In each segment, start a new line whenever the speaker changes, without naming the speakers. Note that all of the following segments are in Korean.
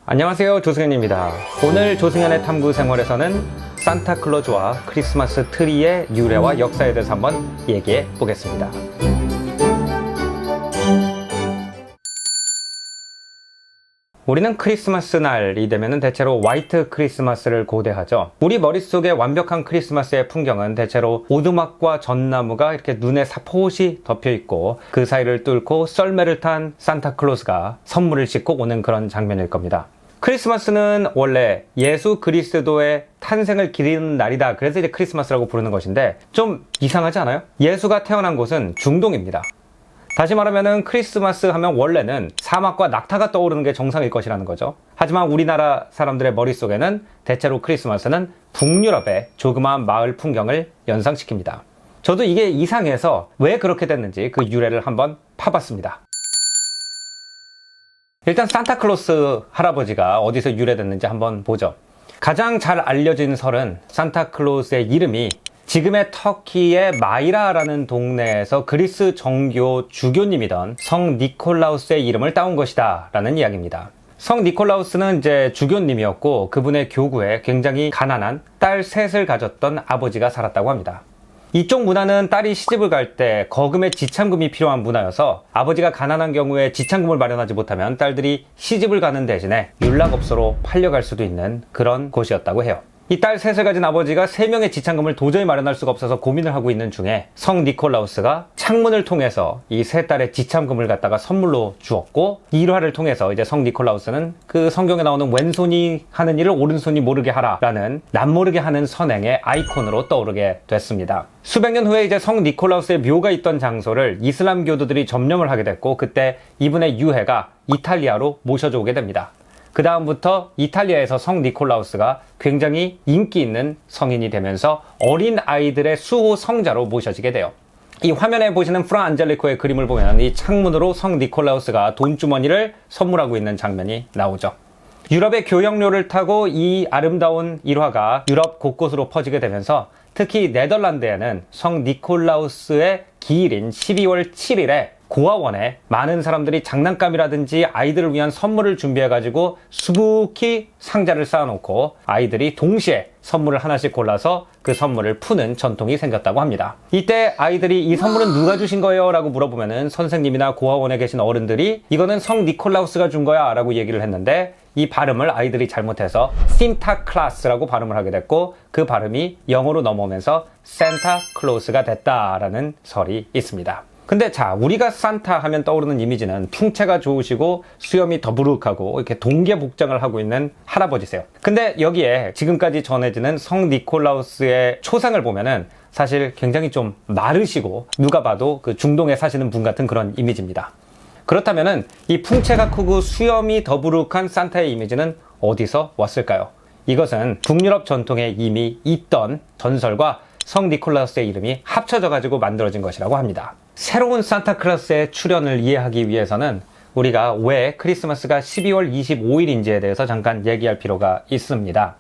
안녕하세요, 조승현입니다. 오늘 조승현의 탐구 생활에서는 산타클로즈와 크리스마스 트리의 유래와 역사에 대해서 한번 얘기해 보겠습니다. 우리는 크리스마스 날이 되면 대체로 화이트 크리스마스를 고대하죠. 우리 머릿속에 완벽한 크리스마스의 풍경은 대체로 오두막과 전나무가 이렇게 눈에 사포시 덮여 있고 그 사이를 뚫고 썰매를 탄 산타클로스가 선물을 싣고 오는 그런 장면일 겁니다. 크리스마스는 원래 예수 그리스도의 탄생을 기리는 날이다. 그래서 이제 크리스마스라고 부르는 것인데 좀 이상하지 않아요? 예수가 태어난 곳은 중동입니다. 다시 말하면은 크리스마스 하면 원래는 사막과 낙타가 떠오르는 게 정상일 것이라는 거죠. 하지만 우리나라 사람들의 머릿속에는 대체로 크리스마스는 북유럽의 조그마한 마을 풍경을 연상시킵니다. 저도 이게 이상해서 왜 그렇게 됐는지 그 유래를 한번 파봤습니다. 일단 산타클로스 할아버지가 어디서 유래됐는지 한번 보죠. 가장 잘 알려진 설은 산타클로스의 이름이 지금의 터키의 마이라라는 동네에서 그리스 정교 주교님이던 성 니콜라우스의 이름을 따온 것이다 라는 이야기입니다. 성 니콜라우스는 이제 주교님이었고 그분의 교구에 굉장히 가난한 딸 셋을 가졌던 아버지가 살았다고 합니다. 이쪽 문화는 딸이 시집을 갈 때 거금의 지참금이 필요한 문화여서 아버지가 가난한 경우에 지참금을 마련하지 못하면 딸들이 시집을 가는 대신에 율락업소로 팔려갈 수도 있는 그런 곳이었다고 해요. 이 딸 셋을 가진 아버지가 3명의 지참금을 도저히 마련할 수가 없어서 고민을 하고 있는 중에 성 니콜라우스가 창문을 통해서 이 세 딸의 지참금을 갖다가 선물로 주었고 이 일화를 통해서 이제 성 니콜라우스는 그 성경에 나오는 왼손이 하는 일을 오른손이 모르게 하라라는 남모르게 하는 선행의 아이콘으로 떠오르게 됐습니다. 수백 년 후에 이제 성 니콜라우스의 묘가 있던 장소를 이슬람 교도들이 점령을 하게 됐고 그때 이분의 유해가 이탈리아로 모셔져 오게 됩니다. 그 다음부터 이탈리아에서 성 니콜라우스가 굉장히 인기 있는 성인이 되면서 어린 아이들의 수호 성자로 모셔지게 돼요. 이 화면에 보시는 프라 안젤리코의 그림을 보면 이 창문으로 성 니콜라우스가 돈주머니를 선물하고 있는 장면이 나오죠. 유럽의 교역료를 타고 이 아름다운 일화가 유럽 곳곳으로 퍼지게 되면서 특히 네덜란드에는 성 니콜라우스의 기일인 12월 7일에 고아원에 많은 사람들이 장난감이라든지 아이들을 위한 선물을 준비해가지고 수북히 상자를 쌓아놓고 아이들이 동시에 선물을 하나씩 골라서 그 선물을 푸는 전통이 생겼다고 합니다. 이때 아이들이 이 선물은 누가 주신 거예요? 라고 물어보면은 선생님이나 고아원에 계신 어른들이 이거는 성 니콜라우스가 준 거야 라고 얘기를 했는데 이 발음을 아이들이 잘못해서 신타클라스라고 발음을 하게 됐고 그 발음이 영어로 넘어오면서 산타클로스가 됐다라는 설이 있습니다. 근데 자, 우리가 산타 하면 떠오르는 이미지는 풍채가 좋으시고 수염이 더부룩하고 이렇게 동계 복장을 하고 있는 할아버지세요. 근데 여기에 지금까지 전해지는 성 니콜라우스의 초상을 보면은 사실 굉장히 좀 마르시고 누가 봐도 그 중동에 사시는 분 같은 그런 이미지입니다. 그렇다면은 이 풍채가 크고 수염이 더부룩한 산타의 이미지는 어디서 왔을까요? 이것은 북유럽 전통에 이미 있던 전설과 성 니콜라우스의 이름이 합쳐져 가지고 만들어진 것이라고 합니다. 새로운 산타클로스의 출현을 이해하기 위해서는 우리가 왜 크리스마스가 12월 25일인지에 대해서 잠깐 얘기할 필요가 있습니다.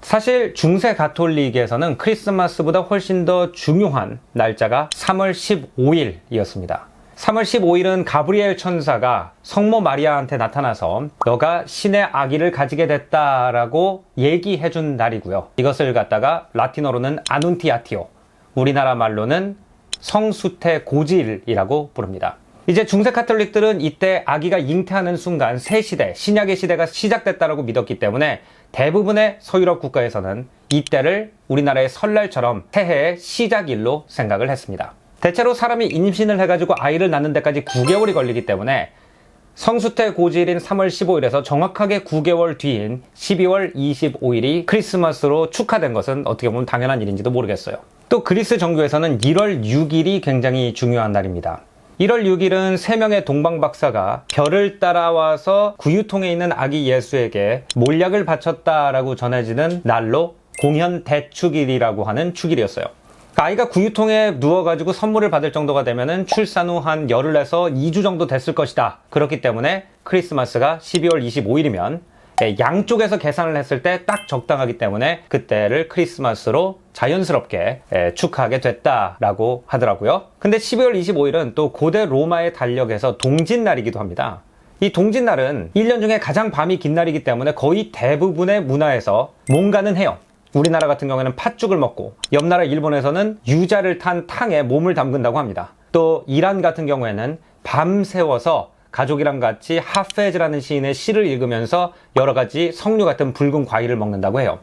사실 중세 가톨릭에서는 크리스마스보다 훨씬 더 중요한 날짜가 3월 15일이었습니다. 3월 15일은 가브리엘 천사가 성모 마리아한테 나타나서 너가 신의 아기를 가지게 됐다라고 얘기해준 날이고요. 이것을 갖다가 라틴어로는 아눈티아티오, 우리나라 말로는 성수태 고지일이라고 부릅니다. 이제 중세 카톨릭들은 이때 아기가 잉태하는 순간 새 시대, 신약의 시대가 시작됐다라고 믿었기 때문에 대부분의 서유럽 국가에서는 이때를 우리나라의 설날처럼 새해의 시작일로 생각을 했습니다. 대체로 사람이 임신을 해가지고 아이를 낳는 데까지 9개월이 걸리기 때문에 성수태 고지일인 3월 15일에서 정확하게 9개월 뒤인 12월 25일이 크리스마스로 축하된 것은 어떻게 보면 당연한 일인지도 모르겠어요. 또 그리스 정교에서는 1월 6일이 굉장히 중요한 날입니다. 1월 6일은 3명의 동방박사가 별을 따라와서 구유통에 있는 아기 예수에게 몰약을 바쳤다라고 전해지는 날로 공현대축일이라고 하는 축일이었어요. 아이가 구유통에 누워가지고 선물을 받을 정도가 되면은 출산 후 한 열흘에서 2주 정도 됐을 것이다. 그렇기 때문에 크리스마스가 12월 25일이면 양쪽에서 계산을 했을 때 딱 적당하기 때문에 그때를 크리스마스로 자연스럽게 축하하게 됐다라고 하더라고요. 근데 12월 25일은 또 고대 로마의 달력에서 동짓날이기도 합니다. 이 동짓날은 1년 중에 가장 밤이 긴 날이기 때문에 거의 대부분의 문화에서 뭔가는 해요. 우리나라 같은 경우에는 팥죽을 먹고, 옆 나라 일본에서는 유자를 탄 탕에 몸을 담근다고 합니다. 또 이란 같은 경우에는 밤새워서 가족이랑 같이 하페즈라는 시인의 시를 읽으면서 여러 가지 석류 같은 붉은 과일을 먹는다고 해요.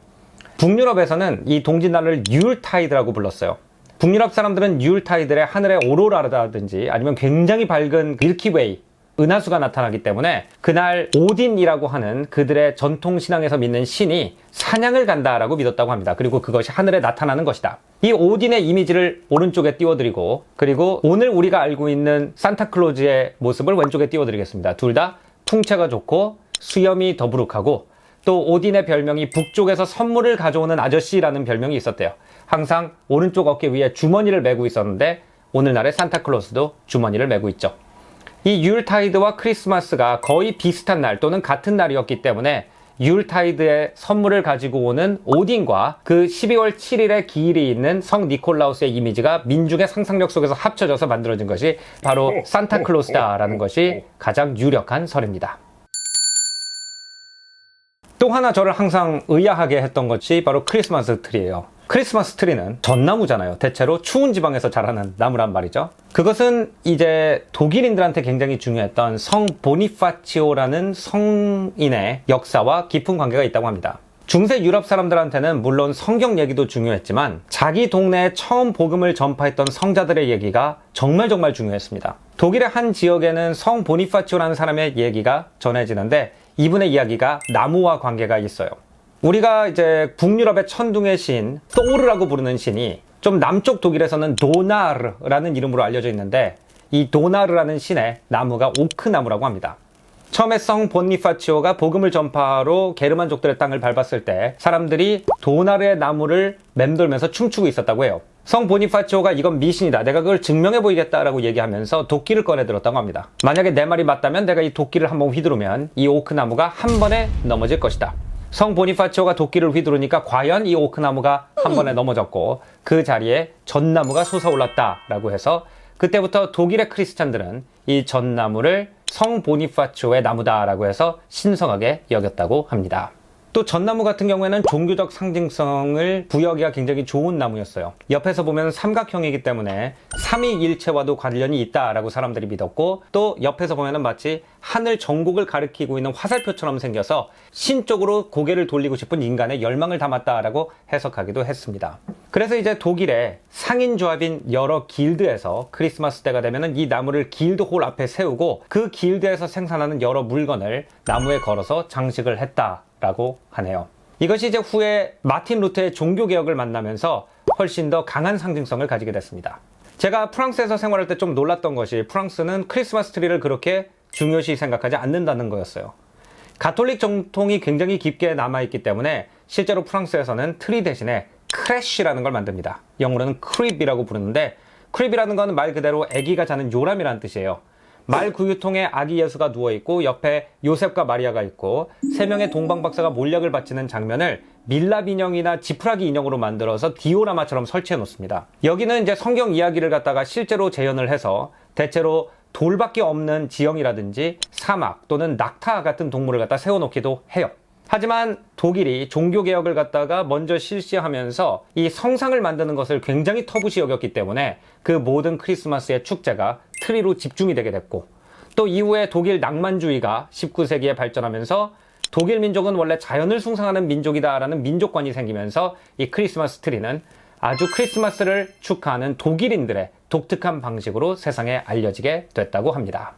북유럽에서는 이 동짓날을 유울타이드라고 불렀어요. 북유럽 사람들은 유울타이드에 하늘의 오로라라든지 아니면 굉장히 밝은 밀키웨이, 은하수가 나타나기 때문에 그날 오딘이라고 하는 그들의 전통 신앙에서 믿는 신이 사냥을 간다라고 믿었다고 합니다. 그리고 그것이 하늘에 나타나는 것이다. 이 오딘의 이미지를 오른쪽에 띄워드리고, 그리고 오늘 우리가 알고 있는 산타클로즈의 모습을 왼쪽에 띄워드리겠습니다. 둘 다 풍채가 좋고 수염이 더부룩하고, 또 오딘의 별명이 북쪽에서 선물을 가져오는 아저씨라는 별명이 있었대요. 항상 오른쪽 어깨 위에 주머니를 메고 있었는데 오늘날의 산타클로스도 주머니를 메고 있죠. 이 유울타이드와 크리스마스가 거의 비슷한 날 또는 같은 날이었기 때문에 유울타이드의 선물을 가지고 오는 오딘과 그 12월 7일의 기일이 있는 성 니콜라우스의 이미지가 민중의 상상력 속에서 합쳐져서 만들어진 것이 바로 산타클로스다라는 것이 가장 유력한 설입니다. 또 하나 저를 항상 의아하게 했던 것이 바로 크리스마스 트리예요. 크리스마스 트리는 전나무잖아요. 대체로 추운 지방에서 자라는 나무란 말이죠. 그것은 이제 독일인들한테 굉장히 중요했던 성 보니파치오라는 성인의 역사와 깊은 관계가 있다고 합니다. 중세 유럽 사람들한테는 물론 성경 얘기도 중요했지만 자기 동네에 처음 복음을 전파했던 성자들의 얘기가 정말 중요했습니다. 독일의 한 지역에는 성 보니파치오라는 사람의 얘기가 전해지는데 이분의 이야기가 나무와 관계가 있어요. 우리가 이제 북유럽의 천둥의 신, 또르라고 부르는 신이 좀 남쪽 독일에서는 도나르라는 이름으로 알려져 있는데 이 도나르라는 신의 나무가 오크나무라고 합니다. 처음에 성 보니파치오가 복음을 전파하러 게르만족들의 땅을 밟았을 때 사람들이 도나르의 나무를 맴돌면서 춤추고 있었다고 해요. 성 보니파치오가 이건 미신이다, 내가 그걸 증명해 보이겠다라고 얘기하면서 도끼를 꺼내 들었다고 합니다. 만약에 내 말이 맞다면 내가 이 도끼를 한번 휘두르면 이 오크나무가 한 번에 넘어질 것이다. 성 보니파치오가 도끼를 휘두르니까 과연 이 오크나무가 한 번에 넘어졌고 그 자리에 전나무가 솟아올랐다라고 해서 그때부터 독일의 크리스찬들은 이 전나무를 성 보니파치오의 나무다라고 해서 신성하게 여겼다고 합니다. 또 전나무 같은 경우에는 종교적 상징성을 부여하기가 굉장히 좋은 나무였어요. 옆에서 보면 삼각형이기 때문에 삼위일체와도 관련이 있다라고 사람들이 믿었고, 또 옆에서 보면 마치 하늘 전국을 가리키고 있는 화살표처럼 생겨서 신적으로 고개를 돌리고 싶은 인간의 열망을 담았다라고 해석하기도 했습니다. 그래서 이제 독일의 상인조합인 여러 길드에서 크리스마스 때가 되면 이 나무를 길드홀 앞에 세우고 그 길드에서 생산하는 여러 물건을 나무에 걸어서 장식을 했다 라고 하네요. 이것이 이제 후에 마틴 루터의 종교개혁을 만나면서 훨씬 더 강한 상징성을 가지게 됐습니다. 제가 프랑스에서 생활할 때 좀 놀랐던 것이 프랑스는 크리스마스 트리를 그렇게 중요시 생각하지 않는다는 거였어요. 가톨릭 정통이 굉장히 깊게 남아있기 때문에 실제로 프랑스에서는 트리 대신에 크래쉬라는 걸 만듭니다. 영어로는 크립이라고 부르는데, 크립이라는 건 말 그대로 아기가 자는 요람이라는 뜻이에요. 말 구유통에 아기 예수가 누워있고 옆에 요셉과 마리아가 있고 세 명의 동방박사가 몰약을 바치는 장면을 밀랍 인형이나 지푸라기 인형으로 만들어서 디오라마처럼 설치해 놓습니다. 여기는 이제 성경 이야기를 갖다가 실제로 재현을 해서 대체로 돌밖에 없는 지형이라든지 사막 또는 낙타 같은 동물을 갖다 세워놓기도 해요. 하지만 독일이 종교개혁을 갖다가 먼저 실시하면서 이 성상을 만드는 것을 굉장히 터부시 여겼기 때문에 그 모든 크리스마스의 축제가 트리로 집중이 되게 됐고, 또 이후에 독일 낭만주의가 19세기에 발전하면서 독일 민족은 원래 자연을 숭상하는 민족이다라는 민족관이 생기면서 이 크리스마스 트리는 아주 크리스마스를 축하하는 독일인들의 독특한 방식으로 세상에 알려지게 됐다고 합니다.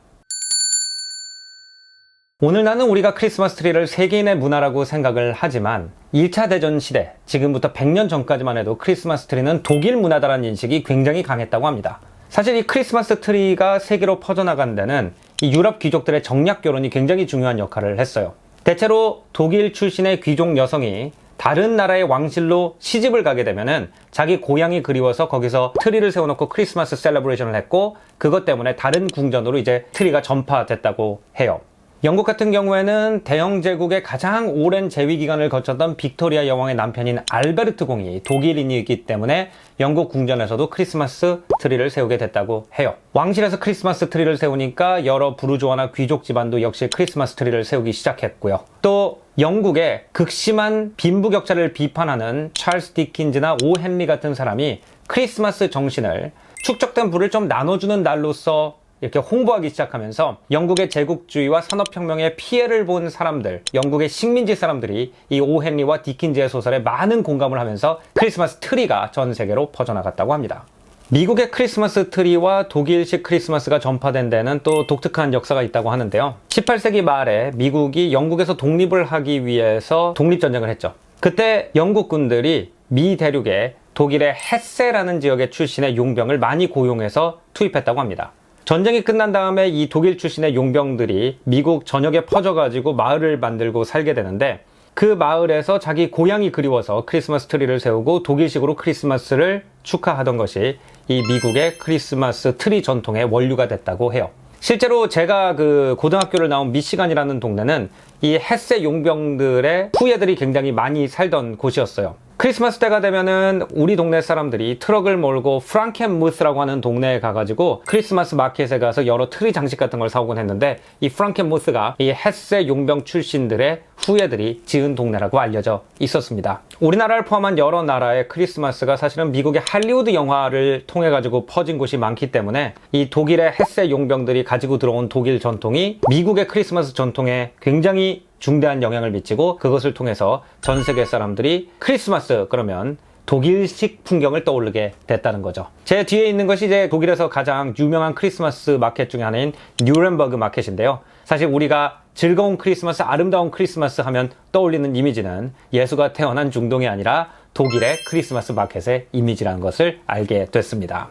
오늘날은 우리가 크리스마스 트리를 세계인의 문화라고 생각을 하지만 1차 대전 시대, 지금부터 100년 전까지만 해도 크리스마스 트리는 독일 문화다라는 인식이 굉장히 강했다고 합니다. 사실 이 크리스마스 트리가 세계로 퍼져나가는 데는 이 유럽 귀족들의 정략 결혼이 굉장히 중요한 역할을 했어요. 대체로 독일 출신의 귀족 여성이 다른 나라의 왕실로 시집을 가게 되면은 자기 고향이 그리워서 거기서 트리를 세워놓고 크리스마스 셀러브레이션을 했고, 그것 때문에 다른 궁전으로 이제 트리가 전파됐다고 해요. 영국 같은 경우에는 대영 제국의 가장 오랜 재위 기간을 거쳤던 빅토리아 여왕의 남편인 알베르트 공이 독일인이기 때문에 영국 궁전에서도 크리스마스 트리를 세우게 됐다고 해요. 왕실에서 크리스마스 트리를 세우니까 여러 부르주아나 귀족 집안도 역시 크리스마스 트리를 세우기 시작했고요. 또 영국의 극심한 빈부격차를 비판하는 찰스 디킨즈나 오 헨리 같은 사람이 크리스마스 정신을 축적된 부를 좀 나눠주는 날로서 이렇게 홍보하기 시작하면서 영국의 제국주의와 산업혁명의 피해를 본 사람들, 영국의 식민지 사람들이 이 오 헨리와 디킨즈의 소설에 많은 공감을 하면서 크리스마스 트리가 전 세계로 퍼져나갔다고 합니다. 미국의 크리스마스 트리와 독일식 크리스마스가 전파된 데는 또 독특한 역사가 있다고 하는데요. 18세기 말에 미국이 영국에서 독립을 하기 위해서 독립전쟁을 했죠. 그때 영국 군들이 미 대륙의 독일의 헤세라는 지역의 출신의 용병을 많이 고용해서 투입했다고 합니다. 전쟁이 끝난 다음에 이 독일 출신의 용병들이 미국 전역에 퍼져가지고 마을을 만들고 살게 되는데 그 마을에서 자기 고향이 그리워서 크리스마스 트리를 세우고 독일식으로 크리스마스를 축하하던 것이 이 미국의 크리스마스 트리 전통의 원류가 됐다고 해요. 실제로 제가 그 고등학교를 나온 미시간이라는 동네는 이 헤세 용병들의 후예들이 굉장히 많이 살던 곳이었어요. 크리스마스 때가 되면은 우리 동네 사람들이 트럭을 몰고 프랑켄무스라고 하는 동네에 가가지고 크리스마스 마켓에 가서 여러 트리 장식 같은 걸 사오곤 했는데 이 프랑켄무스가 이 헤세 용병 출신들의 후예들이 지은 동네라고 알려져 있었습니다. 우리나라를 포함한 여러 나라의 크리스마스가 사실은 미국의 할리우드 영화를 통해 가지고 퍼진 곳이 많기 때문에 이 독일의 헤세 용병들이 가지고 들어온 독일 전통이 미국의 크리스마스 전통에 굉장히 중대한 영향을 미치고 그것을 통해서 전 세계 사람들이 크리스마스 그러면 독일식 풍경을 떠올리게 됐다는 거죠. 제 뒤에 있는 것이 이제 독일에서 가장 유명한 크리스마스 마켓 중에 하나인 뉴렌버그 마켓인데요. 사실 우리가 즐거운 크리스마스, 아름다운 크리스마스 하면 떠올리는 이미지는 예수가 태어난 중동이 아니라 독일의 크리스마스 마켓의 이미지라는 것을 알게 됐습니다.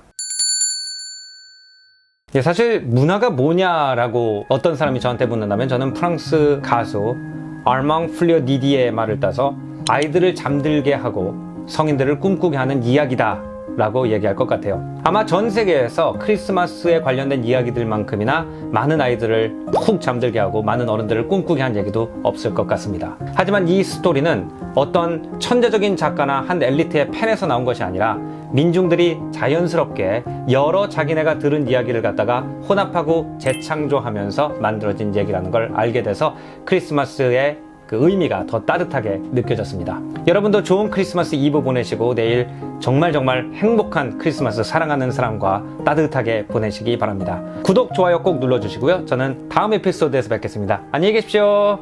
사실 문화가 뭐냐라고 어떤 사람이 저한테 묻는다면 저는 프랑스 가수 아르망 플리어 디디의 말을 따서 아이들을 잠들게 하고 성인들을 꿈꾸게 하는 이야기다 라고 얘기할 것 같아요. 아마 전 세계에서 크리스마스에 관련된 이야기들만큼이나 많은 아이들을 푹 잠들게 하고 많은 어른들을 꿈꾸게 한 얘기도 없을 것 같습니다. 하지만 이 스토리는 어떤 천재적인 작가나 한 엘리트의 펜에서 나온 것이 아니라 민중들이 자연스럽게 여러 자기네가 들은 이야기를 갖다가 혼합하고 재창조하면서 만들어진 얘기라는 걸 알게 돼서 크리스마스의 그 의미가 더 따뜻하게 느껴졌습니다. 여러분도 좋은 크리스마스 이브 보내시고 내일 정말 행복한 크리스마스 사랑하는 사람과 따뜻하게 보내시기 바랍니다. 구독, 좋아요 꼭 눌러주시고요. 저는 다음 에피소드에서 뵙겠습니다. 안녕히 계십시오.